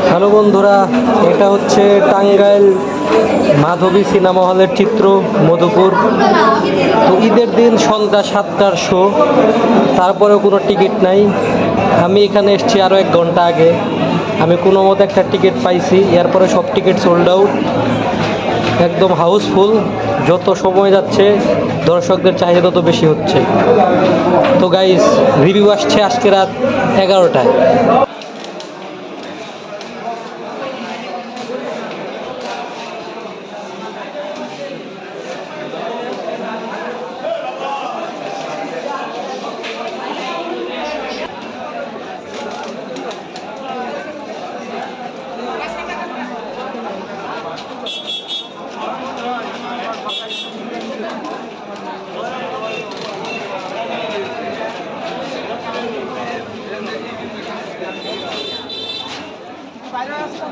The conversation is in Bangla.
হ্যালো বন্ধুরা, এটা হচ্ছে টাঙ্গাইল মাধবী সিনেমা হলের চিত্র, মধুপুর। তো ঈদের দিন সন্ধ্যা 7টার শো, তারপরেও কোনো টিকিট নাই। আমি এখানে এসেছি আরও 1 ঘন্টা আগে। আমি কোনো মতো একটা টিকিট পাইছি, এরপরে সব টিকিট সোল্ড আউট, একদম হাউসফুল। যত সময় যাচ্ছে দর্শকদের চাহিদা তত বেশি হচ্ছে। তো গাইস, রিভিউ আসছে আজকে রাত 11টায়। বাইরে আসতে